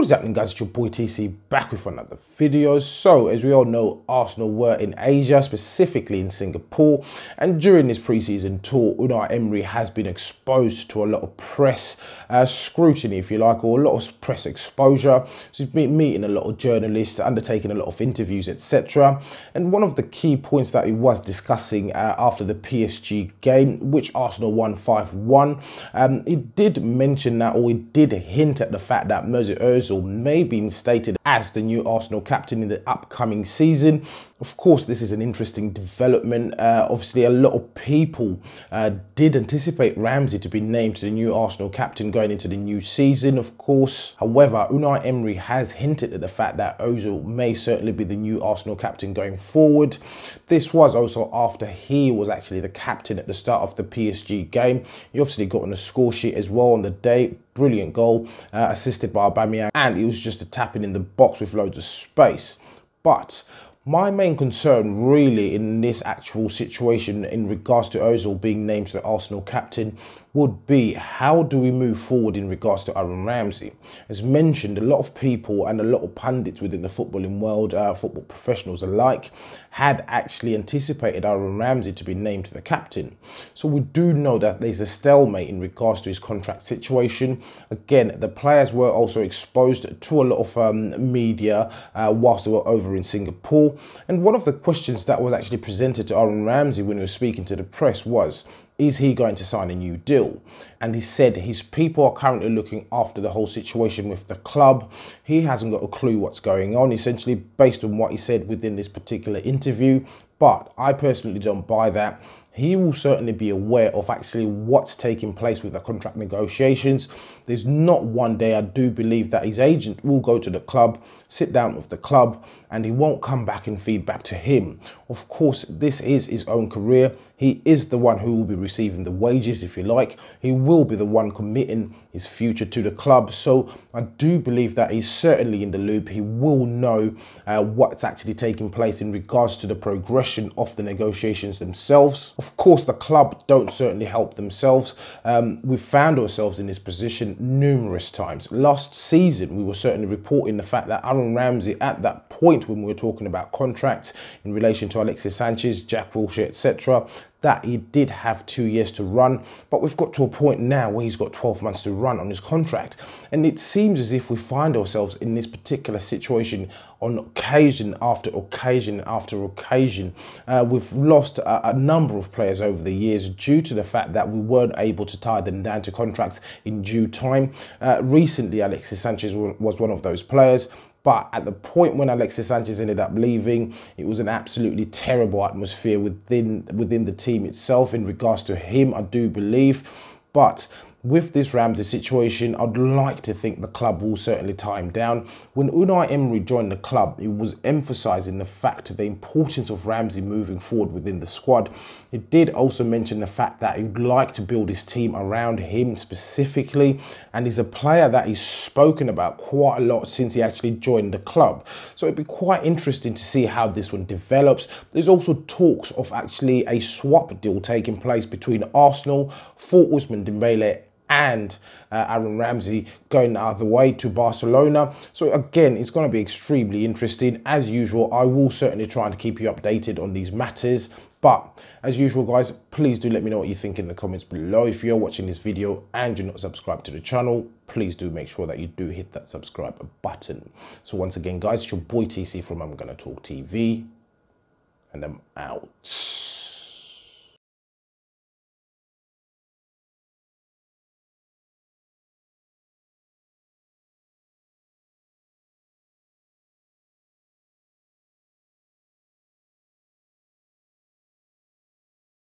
What's happening, guys? It's your boy TC back with another video. So as we all know, Arsenal were in Asia, specifically in Singapore, and during this pre-season tour, Unai Emery has been exposed to a lot of press scrutiny, if you like, or a lot of press exposure. So he's been meeting a lot of journalists, undertaking a lot of interviews, etc. And one of the key points that he was discussing after the PSG game, which Arsenal won 5-1, he did mention that, or he did hint at the fact that Mesut Ozil may be instated as the new Arsenal captain in the upcoming season. Of course, this is an interesting development. Obviously, a lot of people did anticipate Ramsey to be named the new Arsenal captain going into the new season, of course. However, Unai Emery has hinted at the fact that Ozil may certainly be the new Arsenal captain going forward. This was also after he was actually the captain at the start of the PSG game. He obviously got on the score sheet as well on the day. Brilliant goal, assisted by Aubameyang, and it was just a tapping in the box with loads of space. But my main concern really in this actual situation in regards to Ozil being named the Arsenal captain would be, how do we move forward in regards to Aaron Ramsey? As mentioned, a lot of people and a lot of pundits within the footballing world, football professionals alike, had actually anticipated Aaron Ramsey to be named the captain. So we do know that there's a stalemate in regards to his contract situation. Again, the players were also exposed to a lot of media whilst they were over in Singapore. And one of the questions that was actually presented to Aaron Ramsey when he was speaking to the press was, is he going to sign a new deal? And he said his people are currently looking after the whole situation with the club. He hasn't got a clue what's going on, essentially based on what he said within this particular interview. But I personally don't buy that. He will certainly be aware of actually what's taking place with the contract negotiations. There's not one day I do believe that his agent will go to the club, sit down with the club, and he won't come back and feed back to him. Of course, this is his own career. He is the one who will be receiving the wages, if you like. He will be the one committing his future to the club. So I do believe that he's certainly in the loop. He will know what's actually taking place in regards to the progression of the negotiations themselves. Of course, the club don't certainly help themselves. We've found ourselves in this position numerous times. Last season, we were certainly reporting the fact that Aaron Ramsey, at that point when we were talking about contracts in relation to Alexis Sanchez, Jack Wilshere, etc., that he did have 2 years to run, but we've got to a point now where he's got 12 months to run on his contract. And it seems as if we find ourselves in this particular situation on occasion after occasion after occasion. We've lost a number of players over the years due to the fact that we weren't able to tie them down to contracts in due time. Recently, Alexis Sanchez was one of those players. But at the point when Alexis Sanchez ended up leaving, it was an absolutely terrible atmosphere within the team itself in regards to him, I do believe. But with this Ramsey situation, I'd like to think the club will certainly tie him down. When Unai Emery joined the club, he was emphasising the fact of the importance of Ramsey moving forward within the squad. He did also mention the fact that he'd like to build his team around him specifically, and he's a player that he's spoken about quite a lot since he actually joined the club. So it'd be quite interesting to see how this one develops. There's also talks of actually a swap deal taking place between Arsenal for Ousmane Dembele and Aaron Ramsey going the other way to Barcelona. So again, it's going to be extremely interesting. As usual, I will certainly try to keep you updated on these matters. But as usual, guys, please do let me know what you think in the comments below. If you're watching this video and you're not subscribed to the channel, please do make sure that you do hit that subscribe button. So once again, guys, it's your boy TC from I'm Gonna Talk TV, and I'm out.